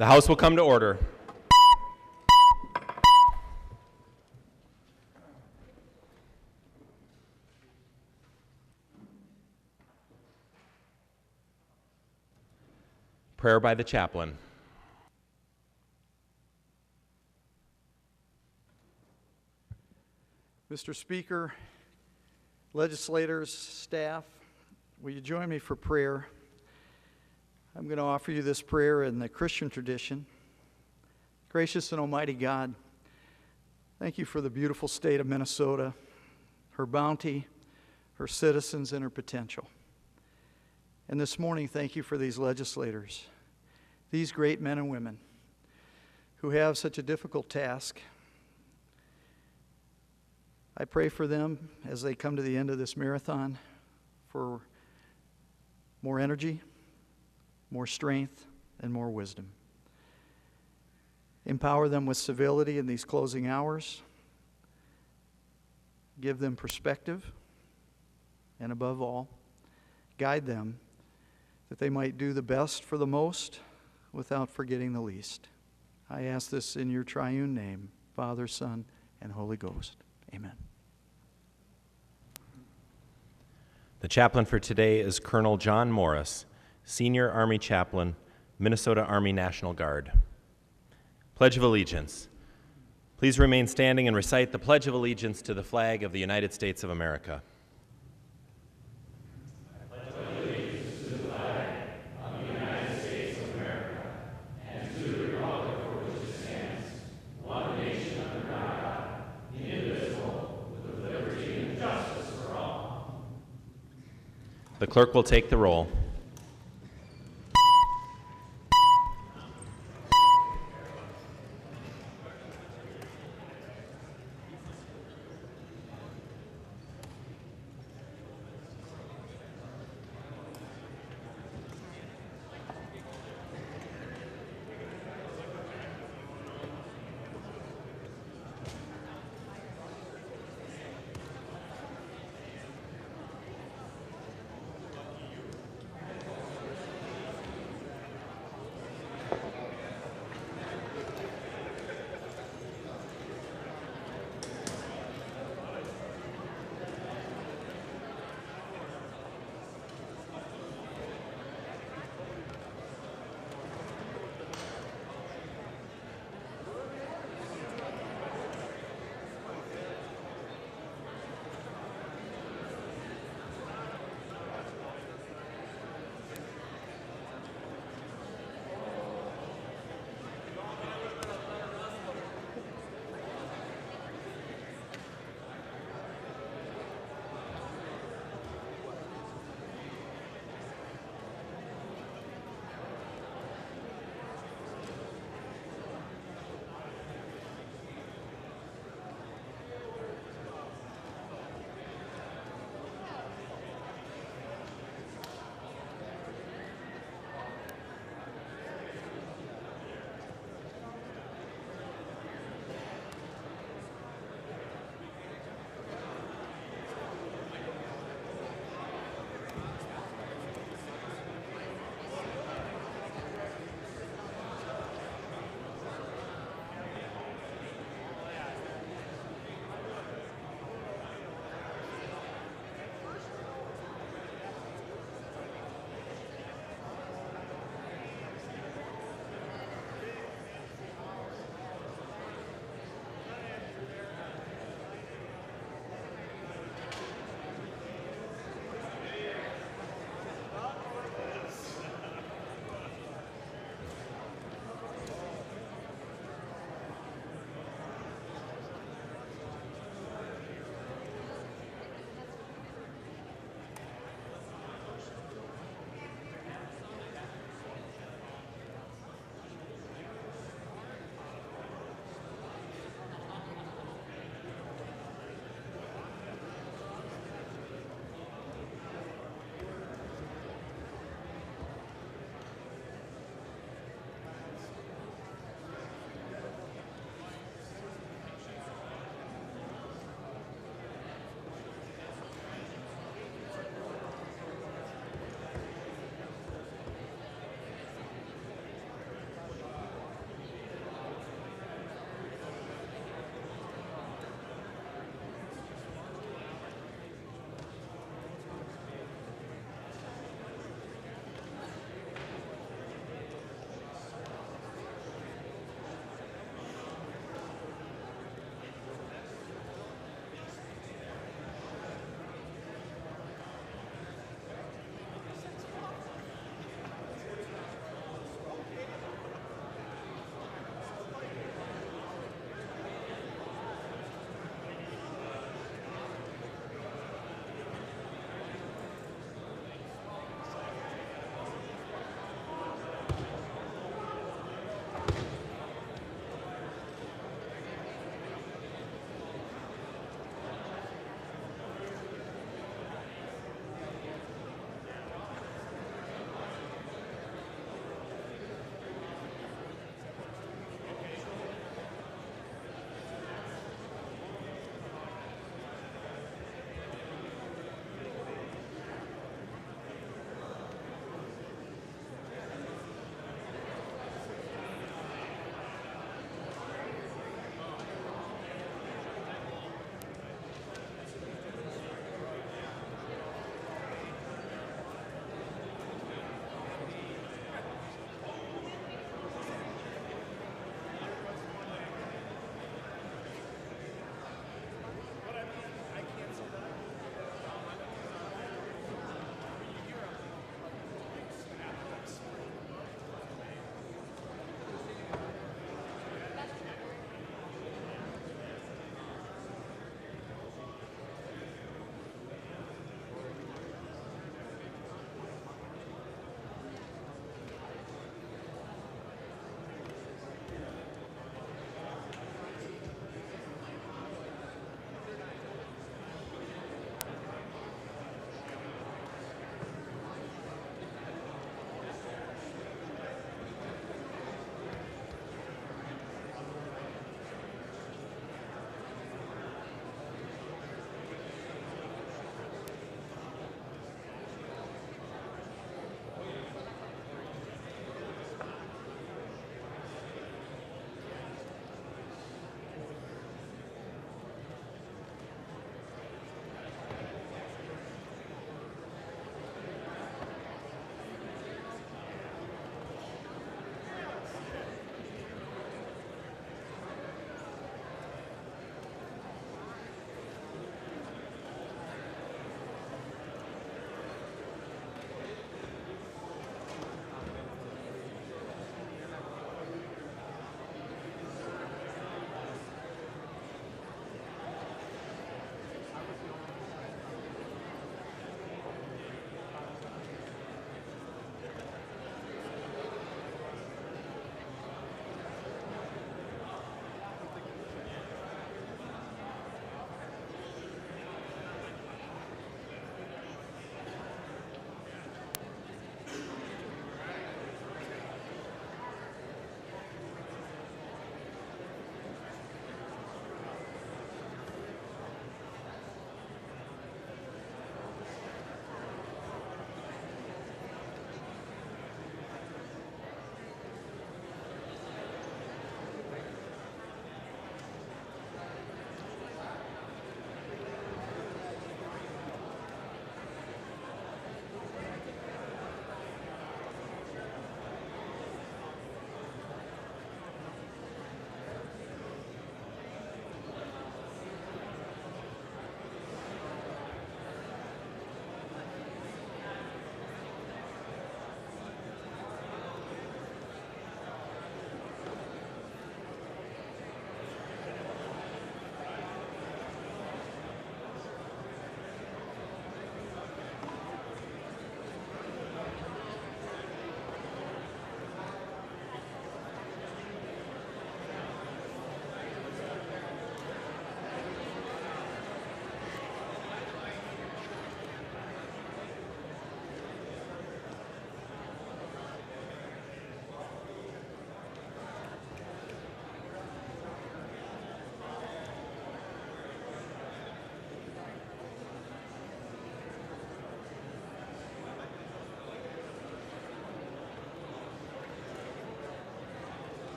The House will come to order. Prayer by the chaplain. Mr. Speaker, legislators, staff, will you join me for prayer? I'm going to offer you this prayer in the Christian tradition. Gracious and almighty God, thank you for the beautiful state of Minnesota, her bounty, her citizens, and her potential. And this morning, thank you for these legislators, these great men and women who have such a difficult task. I pray for them as they come to the end of this marathon for more energy, more strength, and more wisdom. Empower them with civility in these closing hours. Give them perspective, and above all, guide them that they might do the best for the most without forgetting the least. I ask this in your triune name, Father, Son, and Holy Ghost. Amen. The chaplain for today is Colonel John Morris, Senior Army Chaplain, Minnesota Army National Guard. Pledge of Allegiance. Please remain standing and recite the Pledge of Allegiance to the flag of the United States of America. The clerk will take the roll.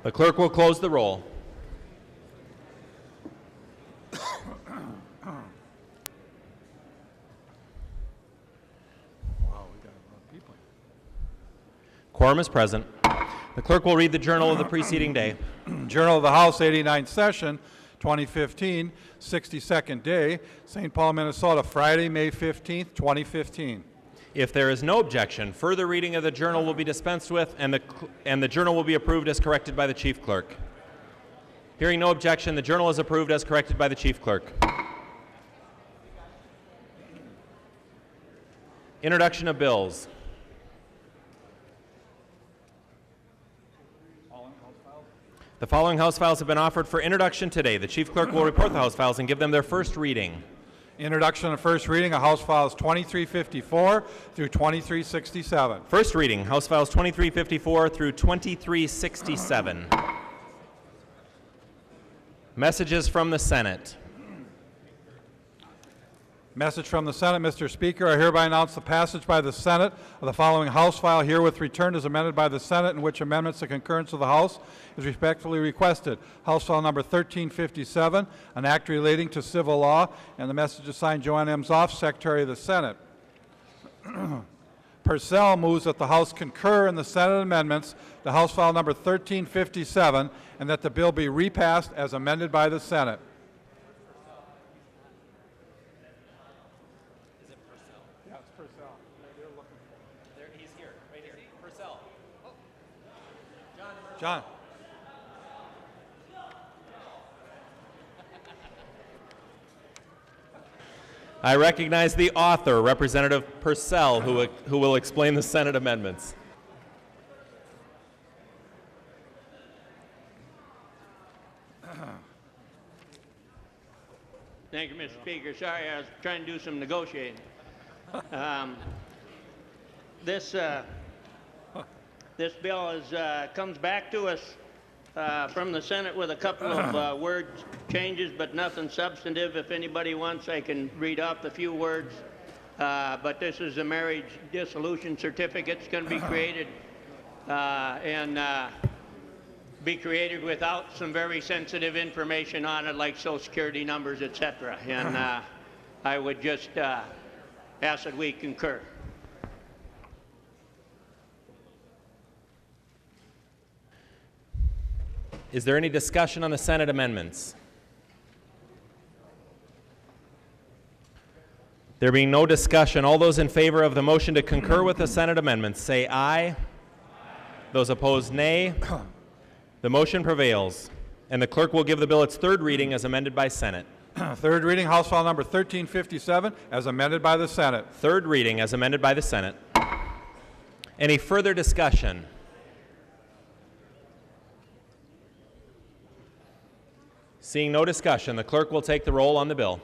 The clerk will close the roll. Quorum is present. The clerk will read the journal of the preceding day. Journal of the House, 89th session, 2015, 62nd day, St. Paul, Minnesota, Friday, May 15th, 2015. If there is no objection, further reading of the journal will be dispensed with, and the journal will be approved as corrected by the chief clerk. Hearing no objection, the journal is approved as corrected by the chief clerk. Introduction of bills. The following House files have been offered for introduction today. The chief clerk will report the House files and give them their first reading. Introduction and first reading of House Files 2354 through 2367. First reading, House files 2354 through 2367. Messages from the Senate. Message from the Senate. Mr. Speaker, I hereby announce the passage by the Senate of the following House file herewith returned as amended by the Senate, in which amendments to concurrence of the House is respectfully requested. House file number 1357, an act relating to civil law, and the message is signed Joanne M. Zoff, Secretary of the Senate. Persell moves that the House concur in the Senate amendments to House file number 1357 and that the bill be repassed as amended by the Senate. John. I recognize the author, Representative Persell, who will explain the Senate amendments. Thank you, Mr. Speaker. Sorry, I was trying to do some negotiating. This bill comes back to us from the Senate with a couple of word changes, but nothing substantive. If anybody wants, I can read off the few words. But this is a marriage dissolution certificate. It's going to be created be created without some very sensitive information on it, like Social Security numbers, etc. And I would just ask that we concur. Is there any discussion on the Senate amendments? There being no discussion, all those in favor of the motion to concur with the Senate amendments say aye. Aye. Those opposed, nay. The motion prevails, and the clerk will give the bill its third reading as amended by Senate. Third reading, House File Number 1357, as amended by the Senate. Third reading as amended by the Senate. Any further discussion? Seeing no discussion, the clerk will take the roll on the bill.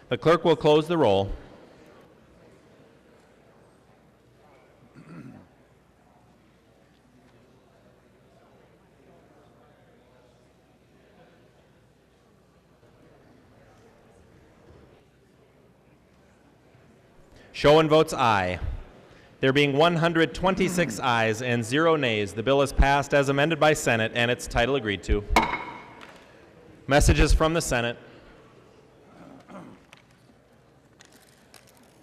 The clerk will close the roll. Show and votes aye. There being 126 ayes and 0 nays, the bill is passed as amended by Senate and its title agreed to. Messages from the Senate.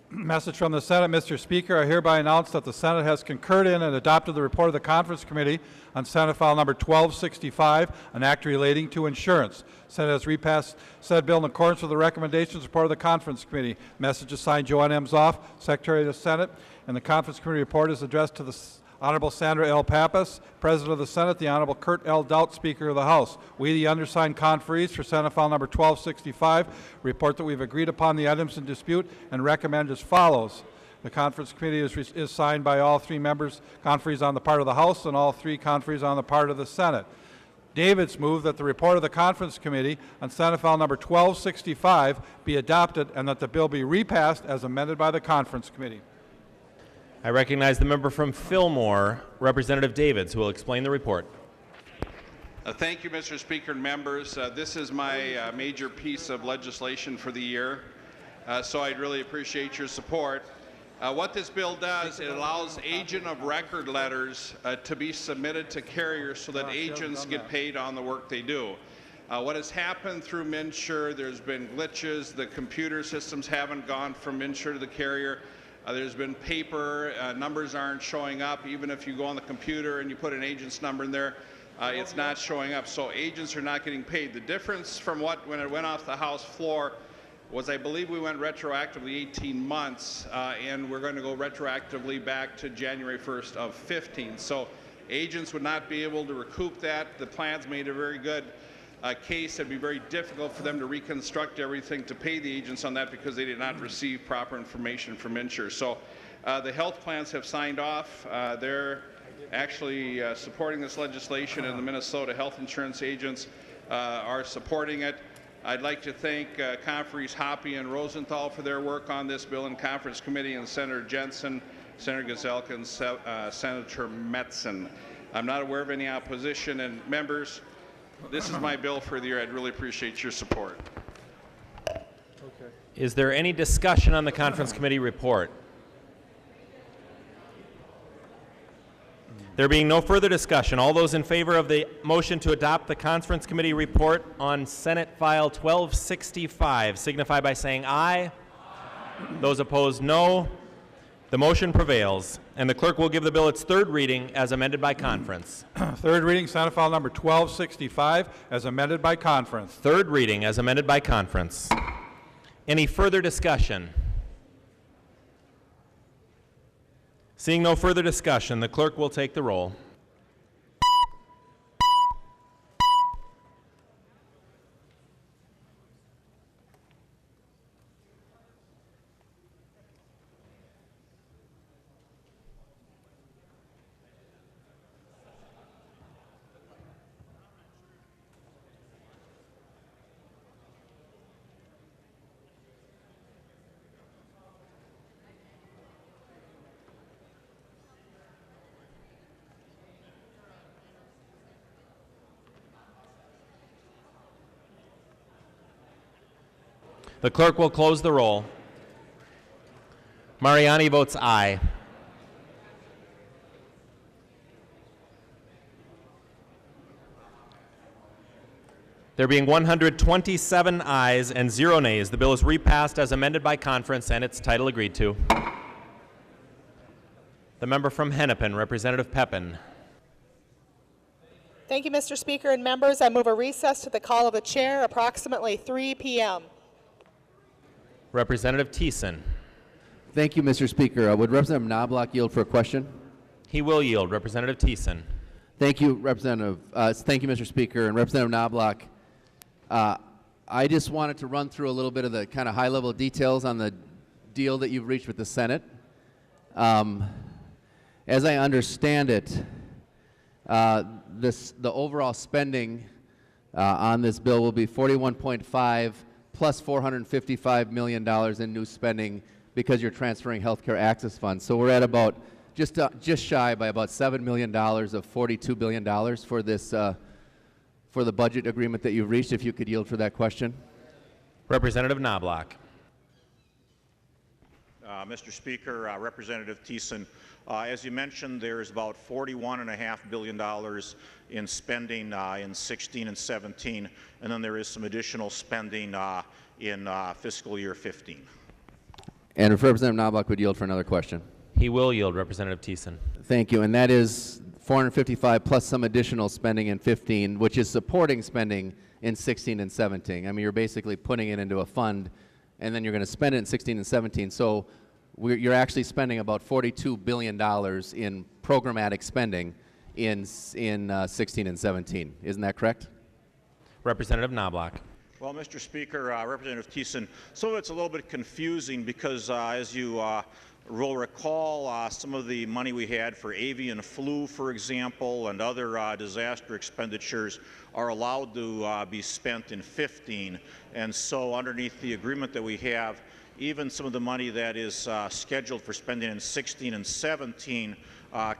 Message from the Senate. Mr. Speaker, I hereby announce that the Senate has concurred in and adopted the report of the Conference Committee on Senate File Number 1265, an act relating to insurance. Senate has repassed said bill in accordance with the recommendations report of the Conference Committee. Message is signed Joanne Emshoff, Secretary of the Senate, and the Conference Committee report is addressed to the Honorable Sandra L. Pappas, President of the Senate, the Honorable Kurt L. Doudt, Speaker of the House. We, the undersigned conferees for Senate File Number 1265, report that we've agreed upon the items in dispute and recommend as follows. The Conference Committee is signed by all three members, conferees on the part of the House, and all three conferees on the part of the Senate. David's moved that the report of the Conference Committee on Senate File Number 1265 be adopted and that the bill be repassed as amended by the Conference Committee. I recognize the member from Fillmore, Representative Davids, who will explain the report. Thank you, Mr. Speaker and members. This is my major piece of legislation for the year, so I'd really appreciate your support. What this bill does, it allows agent of record letters to be submitted to carriers so that agents get paid on the work they do. What has happened through MNsure, there's been glitches, the computer systems haven't gone from MNsure to the carrier. There's been paper, numbers aren't showing up. Even if you go on the computer and you put an agent's number in there, it's not showing up. So agents are not getting paid. The difference from when it went off the House floor was I believe we went retroactively 18 months, and we're going to go retroactively back to January 1st of 15. So agents would not be able to recoup that. The plans made a very good case. It'd be very difficult for them to reconstruct everything to pay the agents on that because they did not receive proper information from MNsure. So the health plans have signed off. They're actually supporting this legislation, and the Minnesota health insurance agents are supporting it. I'd like to thank conferees Hoppe and Rosenthal for their work on this bill in Conference Committee, and Senator Jensen, Senator Gazelka, and Senator Metzen. I'm not aware of any opposition, and members, this is my bill for the year. I'd really appreciate your support. Is there any discussion on the Conference Committee report? There being no further discussion, all those in favor of the motion to adopt the Conference Committee report on Senate File 1265 signify by saying aye. Those opposed, no. The motion prevails, and the clerk will give the bill its third reading as amended by conference. Third reading, Senate File Number 1265, as amended by conference. Third reading as amended by conference. Any further discussion? Seeing no further discussion, the clerk will take the roll. The clerk will close the roll. Mariani votes aye. There being 127 ayes and 0 nays, the bill is repassed as amended by conference and its title agreed to. The member from Hennepin, Representative Pepin. Thank you, Mr. Speaker and members. I move a recess to the call of the chair, approximately 3 p.m. Representative Thiessen. Thank you, Mr. Speaker. Would Representative Knobloch yield for a question? He will yield. Representative Thiessen. Thank you, Representative. Thank you, Mr. Speaker. And Representative Knobloch, I just wanted to run through a little bit of the kind of high-level details on the deal that you've reached with the Senate. As I understand it, the overall spending on this bill will be 41.5 plus $455 million in new spending because you're transferring healthcare access funds. So we're at about just shy by about $7 million of $42 billion for this for the budget agreement that you've reached. If you could yield for that question. Representative Knobloch. Mr. Speaker, Representative Thiessen, as you mentioned, there's about $41.5 billion in spending in 16 and 17, and then there is some additional spending in fiscal year 15. And if Representative Knobloch would yield for another question. He will yield, Representative Thiessen. Thank you. And that is 455 plus some additional spending in 15, which is supporting spending in 16 and 17. I mean, you're basically putting it into a fund, and then you're going to spend it in 16 and 17. So you're actually spending about $42 billion in programmatic spending in 16 and 17. Isn't that correct? Representative Knobloch. Well, Mr. Speaker, Representative Thiessen, some of it's a little bit confusing because as you will recall, some of the money we had for avian flu, for example, and other disaster expenditures are allowed to be spent in 15. And so underneath the agreement that we have, even some of the money that is scheduled for spending in 16 and 17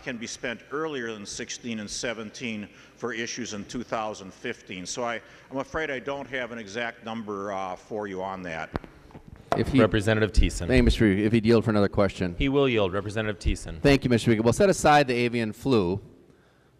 can be spent earlier than 16 and 17 for issues in 2015. So I'm afraid I don't have an exact number for you on that. Representative Thiessen. Thank you, Mr. Speaker. If he'd yield for another question. He will yield, Representative Thiessen. Thank you, Mr. Speaker. Well, set aside the avian flu.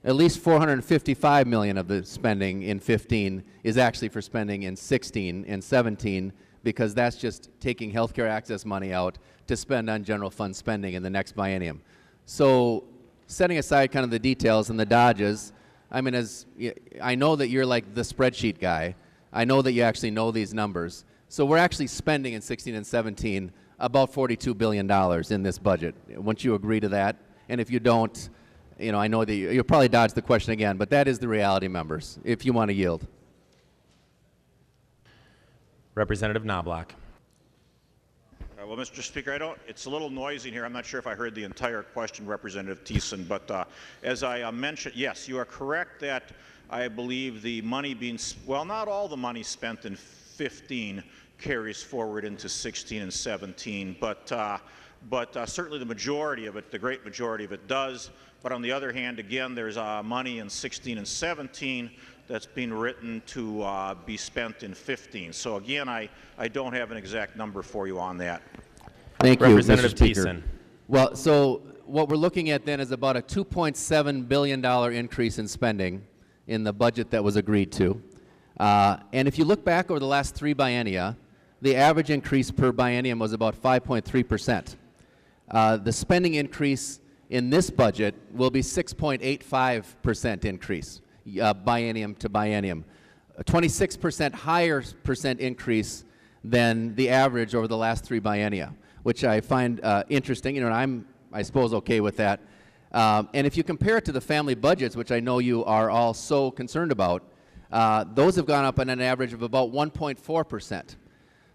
At least $455 million of the spending in 15 is actually for spending in 16 and 17, because that's just taking healthcare access money out to spend on general fund spending in the next biennium. So setting aside kind of the details and the dodges, I mean, I know that you're like the spreadsheet guy. I know that you actually know these numbers. So we're actually spending in 16 and 17 about $42 billion in this budget. Won't you agree to that? And if you don't, you know, I know that you'll probably dodge the question again, but that is the reality, members, if you want to yield. Representative Knobloch. Well, Mr. Speaker, it's a little noisy here. I'm not sure if I heard the entire question, Representative Thiessen, but as I mentioned, yes, you are correct that I believe the money being, well, not all the money spent in 15 carries forward into 16 and 17, but certainly the majority of it, the great majority of it does. But on the other hand, again, there's money in 16 and 17 that's being written to be spent in 15. So again, I don't have an exact number for you on that. Thank you, Representative Mr. Speaker. Thiessen. Well, so what we're looking at then is about a $2.7 billion increase in spending in the budget that was agreed to. And if you look back over the last 3 biennia, the average increase per biennium was about 5.3%. The spending increase in this budget will be 6.85% increase, biennium to biennium. A 26% higher percent increase than the average over the last 3 biennia, which I find interesting. You know, and I'm, I suppose, okay with that. And if you compare it to the family budgets, which I know you are all so concerned about, those have gone up on an average of about 1.4%.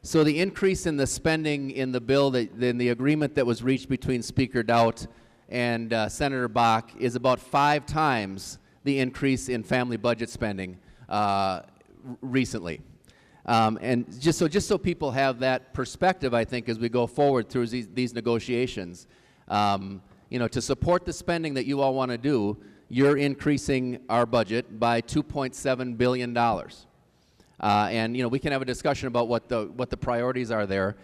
So the increase in the spending in the bill, in the agreement that was reached between Speaker Doudt and Senator Bach, is about 5 times the increase in family budget spending recently. And just so people have that perspective, I think, as we go forward through these negotiations, you know, to support the spending that you all want to do, you're increasing our budget by $2.7 billion. And, you know, we can have a discussion about what the priorities are there,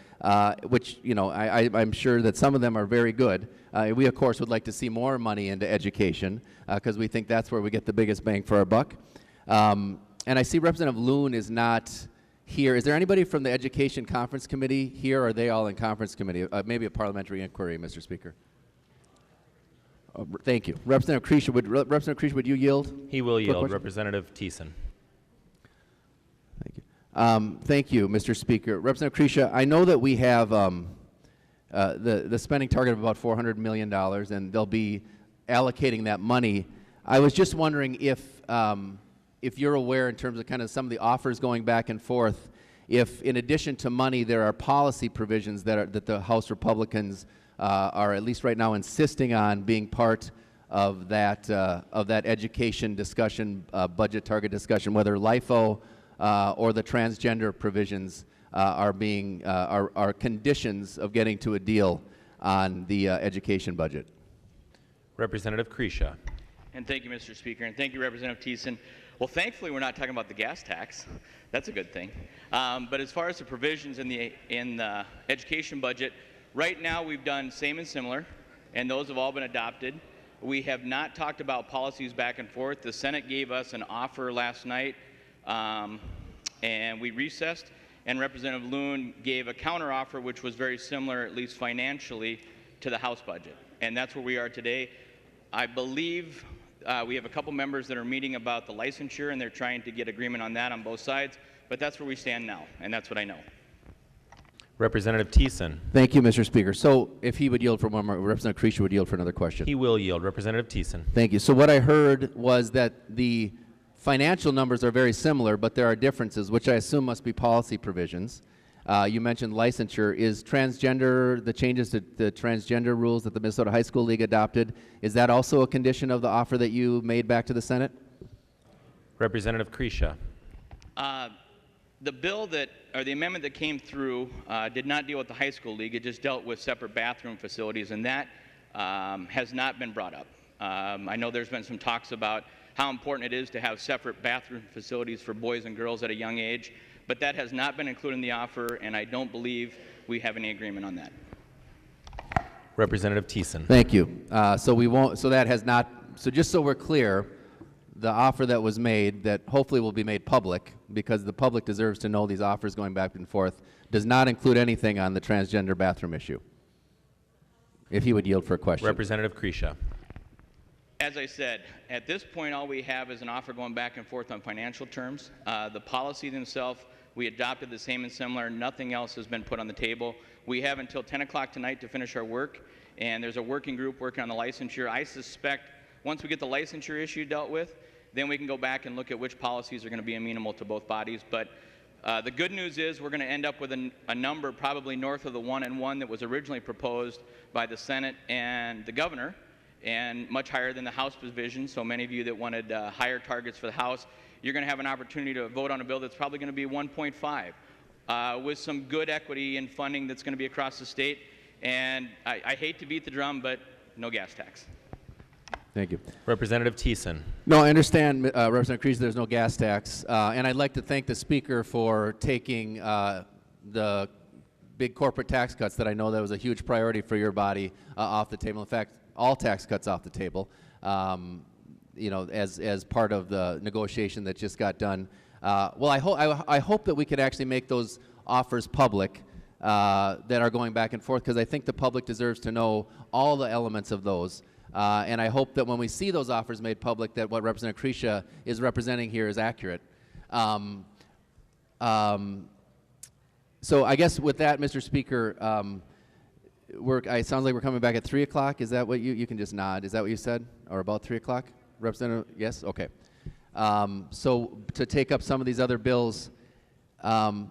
which, you know, I'm sure that some of them are very good. We, of course, would like to see more money into education because we think that's where we get the biggest bang for our buck. And I see Representative Loon is not here. Is there anybody from the Education Conference Committee here, or are they all in Conference Committee? Maybe a parliamentary inquiry, Mr. Speaker. Thank you. Representative Krisha, would you yield? He will yield. Representative Thiessen. Thank you. Thank you, Mr. Speaker. Representative Krisha, I know that we have the spending target of about $400 million, and they'll be allocating that money. I was just wondering if you're aware, in terms of kind of some of the offers going back and forth, if in addition to money there are policy provisions that the House Republicans are at least right now insisting on being part of that education discussion, budget target discussion, whether LIFO or the transgender provisions are conditions of getting to a deal on the education budget. Representative Krisha. And thank you, Mr. Speaker, and thank you, Representative Thiessen. Well, thankfully, we're not talking about the gas tax. That's a good thing. But as far as the provisions in the education budget, Right now, we've done same and similar, and those have all been adopted. We have not talked about policies back and forth. The Senate gave us an offer last night, and we recessed, and Representative Loon gave a counteroffer which was very similar, at least financially, to the House budget. And that's where we are today. I believe we have a couple members that are meeting about the licensure, and they're trying to get agreement on that on both sides, but that's where we stand now, and that's what I know. Representative Thiessen. Thank you, Mr. Speaker. So if he would yield for one more, Representative Creasy would yield for another question. He will yield. Representative Thiessen. Thank you. So what I heard was that the financial numbers are very similar, but there are differences, which I assume must be policy provisions. You mentioned licensure. Is transgender, the changes to the transgender rules that the Minnesota High School League adopted, is that also a condition of the offer that you made back to the Senate? Representative Creasy. The bill that, or the amendment that came through did not deal with the high school league. It just dealt with separate bathroom facilities, and that has not been brought up. I know there's been some talks about how important it is to have separate bathroom facilities for boys and girls at a young age, but that has not been included in the offer, and I don't believe we have any agreement on that. Representative Thiessen. Thank you. So we won't. So that has not. So just so we're clear, the offer that was made, that hopefully will be made public, because the public deserves to know these offers going back and forth, does not include anything on the transgender bathroom issue. If he would yield for a question. Representative Creasy. As I said, at this point, all we have is an offer going back and forth on financial terms. The policy themselves, we adopted the same and similar. Nothing else has been put on the table. We have until 10 o'clock tonight to finish our work, and there's a working group working on the licensure. I suspect once we get the licensure issue dealt with, then we can go back and look at which policies are going to be amenable to both bodies. But the good news is we're going to end up with a number probably north of the 1 and 1 that was originally proposed by the Senate and the governor, and much higher than the House provision. So many of you that wanted higher targets for the House, you're going to have an opportunity to vote on a bill that's probably going to be 1.5 with some good equity and funding that's going to be across the state. And I hate to beat the drum, but no gas tax. Thank you. Representative Thiessen. No, I understand, Representative Creasy, there's no gas tax. And I'd like to thank the Speaker for taking the big corporate tax cuts that I know that was a huge priority for your body off the table. In fact, all tax cuts off the table, you know, as part of the negotiation that just got done. Well, I hope that we could actually make those offers public that are going back and forth, because I think the public deserves to know all the elements of those. And I hope that when we see those offers made public, that what Representative Creasy is representing here is accurate. So I guess with that, Mr. Speaker, it sounds like we're coming back at 3 o'clock. Is that what you can just nod? Is that what you said? Or about 3 o'clock? Representative, yes? Okay. So to take up some of these other bills, but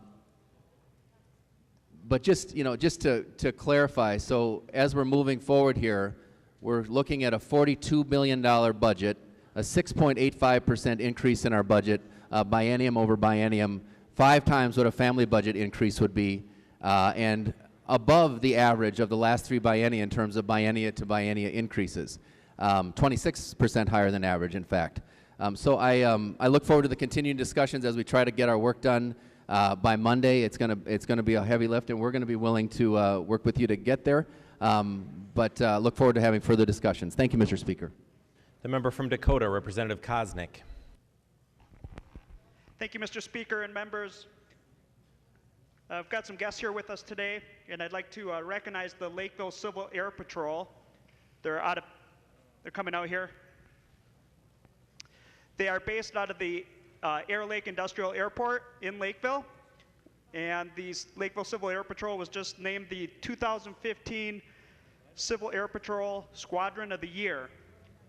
just, you know, just to clarify, so as we're moving forward here, we're looking at a $42 billion budget, a 6.85% increase in our budget, biennium over biennium, 5 times what a family budget increase would be, and above the average of the last 3 biennia in terms of biennia to biennia increases, 26% higher than average, in fact. So I look forward to the continuing discussions as we try to get our work done by Monday. It's gonna be a heavy lift, and we're gonna be willing to work with you to get there. But look forward to having further discussions. Thank you, Mr. Speaker. The member from Dakota, Representative Kosnick. Thank you, Mr. Speaker and members. I've got some guests here with us today, and I'd like to recognize the Lakeville Civil Air Patrol. They're coming out here. They are based out of the Air Lake Industrial Airport in Lakeville, and the Lakeville Civil Air Patrol was just named the 2015 Civil Air Patrol Squadron of the Year.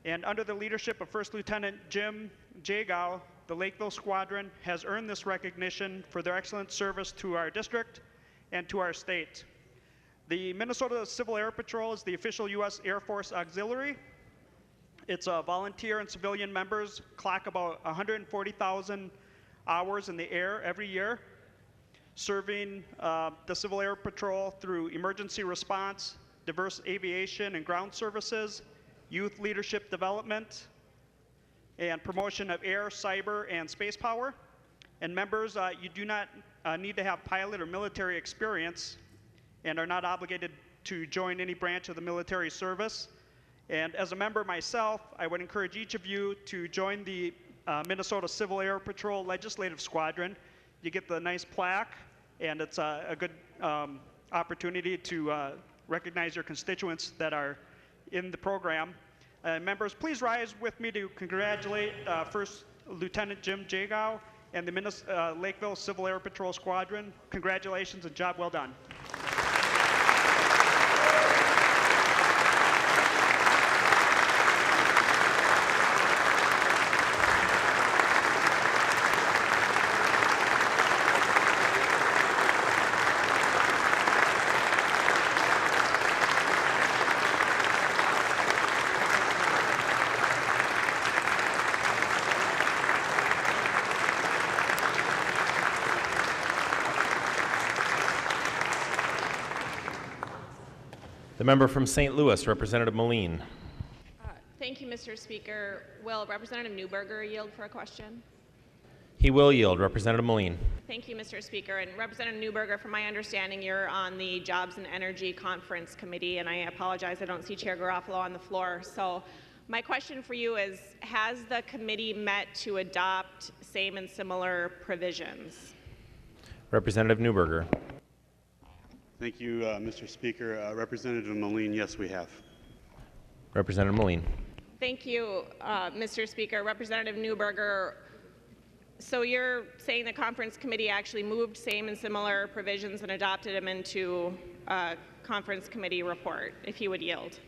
And under the leadership of First Lieutenant Jim Jagow, the Lakeville Squadron has earned this recognition for their excellent service to our district and to our state. The Minnesota Civil Air Patrol is the official U.S. Air Force auxiliary. Its volunteer and civilian members clock about 140,000 hours in the air every year, serving the Civil Air Patrol through emergency response, diverse aviation and ground services, youth leadership development, and promotion of air, cyber, and space power. And members, you do not need to have pilot or military experience and are not obligated to join any branch of the military service. And as a member myself, I would encourage each of you to join the Minnesota Civil Air Patrol Legislative Squadron. You get the nice plaque, and it's a good opportunity to recognize your constituents that are in the program. Members, please rise with me to congratulate First Lieutenant Jim Jagow and the Lakeville Civil Air Patrol Squadron. Congratulations and job well done. The member from St. Louis, Representative Moline. Thank you, Mr. Speaker. Will Representative Newberger yield for a question? He will yield. Representative Moline. Thank you, Mr. Speaker. And Representative Newberger, from my understanding, you're on the Jobs and Energy Conference Committee, and I apologize, I don't see Chair Garofalo on the floor. So my question for you is, has the committee met to adopt same and similar provisions? Representative Newberger. Thank you, Mr. Speaker. Representative Moline, yes, we have. Representative Moline. Thank you, Mr. Speaker. Representative Newberger, so you're saying the conference committee actually moved same and similar provisions and adopted them into a conference committee report, if you would yield.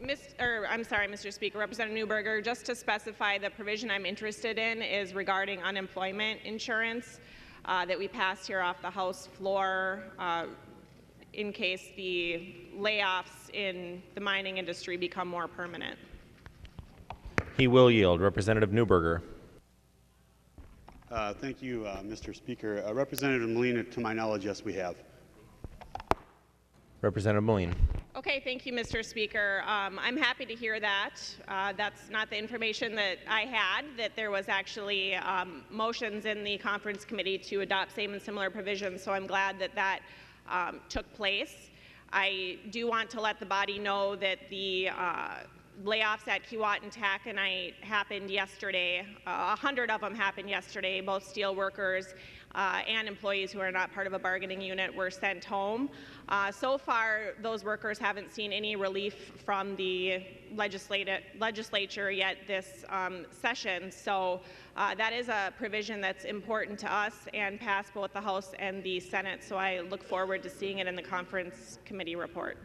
I'm sorry, Mr. Speaker. Representative Newberger, just to specify, the provision I'm interested in is regarding unemployment insurance that we passed here off the House floor in case the layoffs in the mining industry become more permanent. He will yield. Representative Newberger. Thank you, Mr. Speaker. Representative Moline, to my knowledge, yes, we have. Representative Moline. Okay, thank you, Mr. Speaker. I'm happy to hear that. That's not the information that I had, that there was actually motions in the conference committee to adopt same and similar provisions, so I'm glad that that took place. I do want to let the body know that the layoffs at Keewatin Taconite happened yesterday. 100 of them happened yesterday. Both steel workers and employees who are not part of a bargaining unit were sent home. So far, those workers haven't seen any relief from the legislature yet this session. So that is a provision that's important to us and passed both the House and the Senate. So I look forward to seeing it in the conference committee report.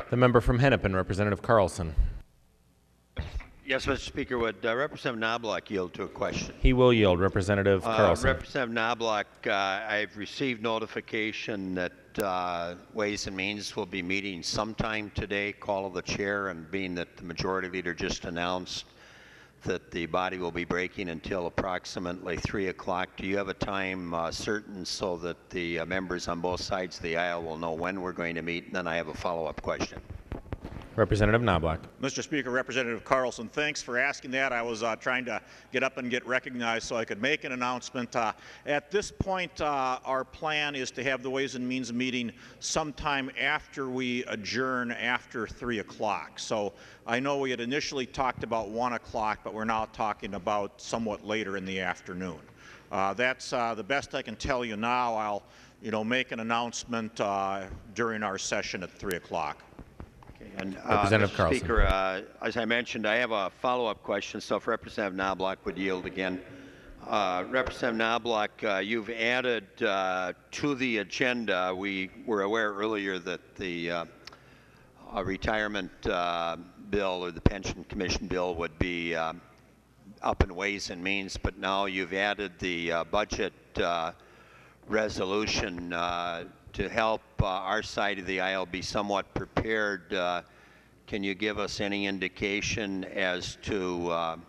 The member from Hennepin, Representative Carlson. Yes, Mr. Speaker. Would Representative Knobloch yield to a question? He will yield. Representative Carlson. Representative Knobloch, I've received notification that Ways and Means will be meeting sometime today. Call of the chair, and being that the Majority Leader just announced that the body will be breaking until approximately 3 o'clock. Do you have a time certain so that the members on both sides of the aisle will know when we're going to meet? And then I have a follow-up question. Representative Knobloch. Mr. Speaker, Representative Carlson, thanks for asking that. I was trying to get up and get recognized so I could make an announcement. At this point, our plan is to have the Ways and Means meeting sometime after we adjourn after 3 o'clock. So I know we had initially talked about 1 o'clock, but we're now talking about somewhat later in the afternoon. That's the best I can tell you now. I'll make an announcement during our session at 3 o'clock. And Representative Mr. Carlson. Speaker, as I mentioned, I have a follow-up question, so if Representative Knobloch would yield again. Representative Knobloch, you've added to the agenda, we were aware earlier that the retirement bill or the pension commission bill would be up in Ways and Means, but now you've added the budget resolution to help our side of the aisle be somewhat prepared. Can you give us any indication as to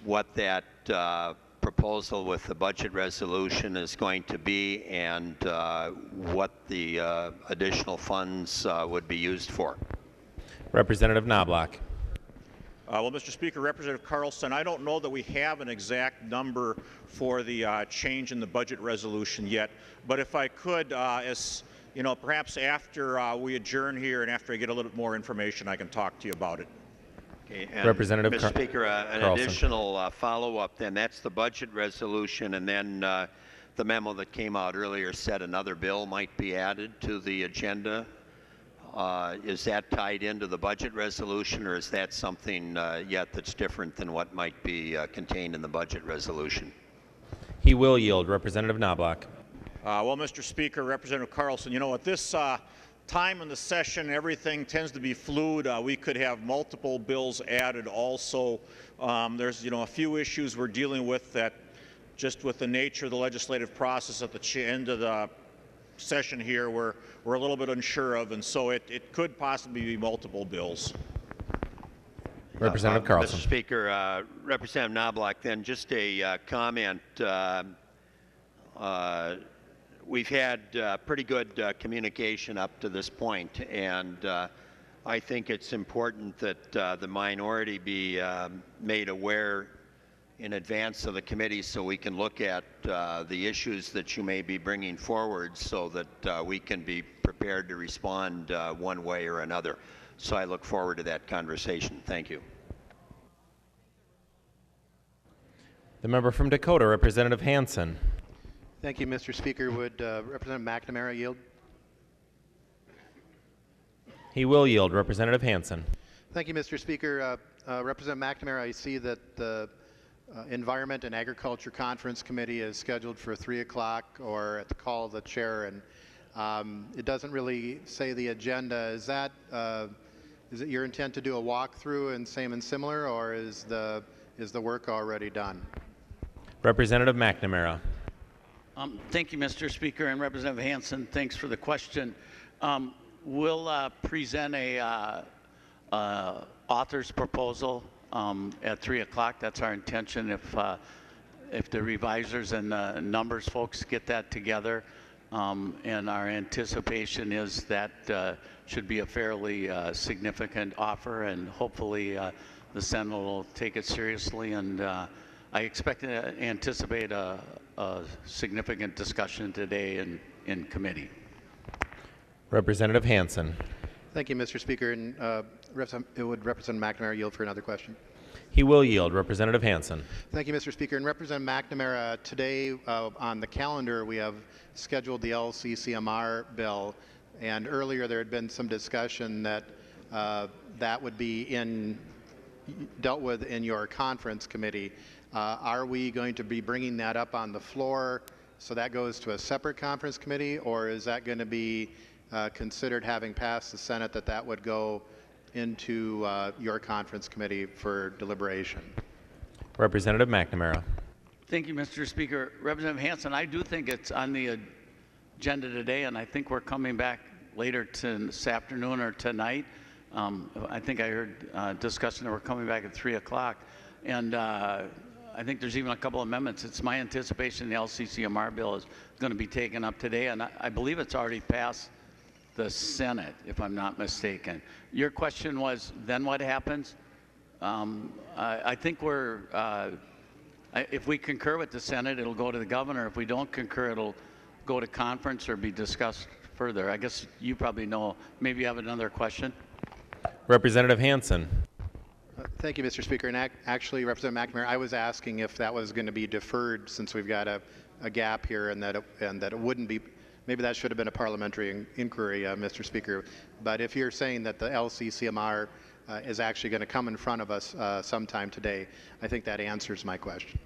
what that proposal with the budget resolution is going to be, and what the additional funds would be used for? Representative Knobloch. Well, Mr. Speaker, Representative Carlson, I don't know that we have an exact number for the change in the budget resolution yet, but if I could, as you know, perhaps after we adjourn here and after I get a little bit more information, I can talk to you about it. Okay, and Representative Mr. Speaker, an Carlson. additional follow-up then. That's the budget resolution, and then the memo that came out earlier said another bill might be added to the agenda. Is that tied into the budget resolution, or is that something yet that's different than what might be contained in the budget resolution? He will yield. Representative Knobloch. Well, Mr. Speaker, Representative Carlson, you know, at this time in the session, everything tends to be fluid. We could have multiple bills added also. There's, you know, a few issues we're dealing with that just with the nature of the legislative process at the end of the session here, we're a little bit unsure of, and so it could possibly be multiple bills. Representative Carlson. Mr. Speaker, Representative Knobloch, then just a comment. We've had pretty good communication up to this point, and I think it's important that the minority be made aware in advance of the committee so we can look at the issues that you may be bringing forward so that we can be prepared to respond one way or another. So I look forward to that conversation. Thank you. The member from Dakota, Representative Hansen. Thank you, Mr. Speaker. Would Representative McNamara yield? He will yield. Representative Hansen. Thank you, Mr. Speaker. Representative McNamara, I see that the Environment and Agriculture Conference Committee is scheduled for 3 o'clock or at the call of the chair, and it doesn't really say the agenda. Is it your intent to do a walkthrough in same and similar, or is the work already done? Representative McNamara. Thank you, Mr. Speaker, and Representative Hansen, thanks for the question. We'll present a author's proposal at 3 o'clock. That's our intention. If the revisers and the numbers folks get that together, and our anticipation is that should be a fairly significant offer, and hopefully the Senate will take it seriously. And I expect to anticipate a significant discussion today in committee. Representative Hansen. Thank you, Mr. Speaker. And would Representative McNamara yield for another question? He will yield. Representative Hansen. Thank you, Mr. Speaker. And Representative McNamara, today on the calendar we have scheduled the LCCMR bill, and earlier there had been some discussion that that would be dealt with in your conference committee. Are we going to be bringing that up on the floor so that goes to a separate conference committee, or is that going to be considered, having passed the Senate, that would go into your conference committee for deliberation? Representative McNamara. Thank you, Mr. Speaker. Representative Hansen, I do think it's on the agenda today, and I think we're coming back later this afternoon or tonight. I think I heard discussion that we're coming back at 3 o'clock. And I think there's even a couple amendments. It's my anticipation the LCCMR bill is going to be taken up today, and I believe it's already passed the Senate, if I'm not mistaken. Your question was, then what happens? I think if we concur with the Senate, it'll go to the governor. If we don't concur, it'll go to conference or be discussed further. I guess you probably know. Maybe you have another question. Representative Hansen. Thank you, Mr. Speaker. And actually, Representative McNamara, I was asking if that was going to be deferred since we've got a gap here, and that it wouldn't be. Maybe that should have been a parliamentary inquiry, Mr. Speaker. But if you're saying that the LCCMR is actually going to come in front of us sometime today, I think that answers my question.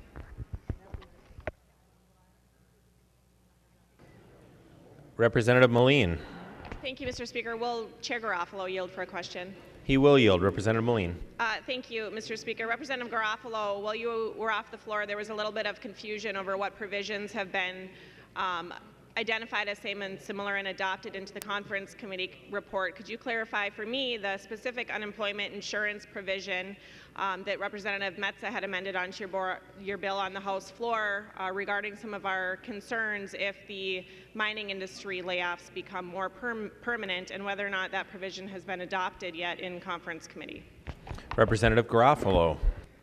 Representative Moline. Thank you, Mr. Speaker. Will Chair Garofalo yield for a question? He will yield. Representative Moline. Thank you, Mr. Speaker. Representative Garofalo, while you were off the floor, there was a little bit of confusion over what provisions have been identified as same and similar and adopted into the conference committee report. Could you clarify for me the specific unemployment insurance provision that Representative Metsa had amended onto your bill on the House floor regarding some of our concerns if the mining industry layoffs become more permanent, and whether or not that provision has been adopted yet in conference committee? Representative Garofalo.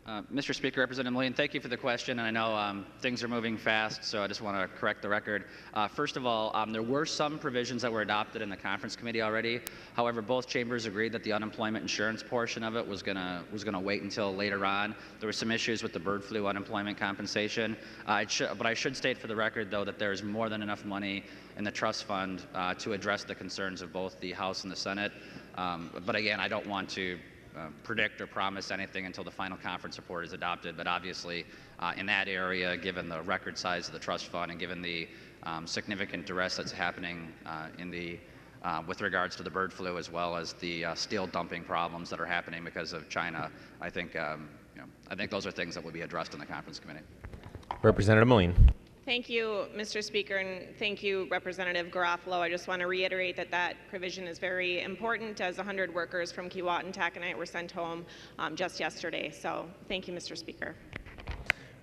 Mr. Speaker, Representative Moline, thank you for the question. And I know things are moving fast, so I just want to correct the record. First of all, there were some provisions that were adopted in the conference committee already. However, both chambers agreed that the unemployment insurance portion of it was going to wait until later on. There were some issues with the bird flu unemployment compensation. But I should state for the record, though, that there is more than enough money in the trust fund to address the concerns of both the House and the Senate. But again, I don't want to predict or promise anything until the final conference report is adopted, but obviously in that area, given the record size of the trust fund and given the significant duress that's happening with regards to the bird flu as well as the steel dumping problems that are happening because of China, I think those are things that will be addressed in the conference committee. Representative Moline. Thank you, Mr. Speaker, and thank you, Representative Garofalo. I just want to reiterate that that provision is very important, as 100 workers from Keewatin and Taconite were sent home just yesterday. So thank you, Mr. Speaker.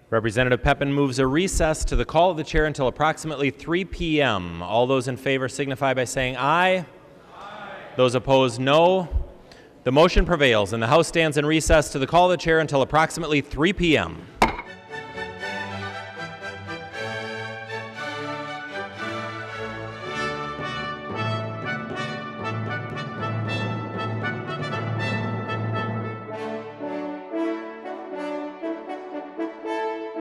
Representative Pepin moves a recess to the call of the chair until approximately 3 p.m. All those in favor signify by saying aye. Aye. Those opposed, no. The motion prevails, and the House stands in recess to the call of the chair until approximately 3 p.m.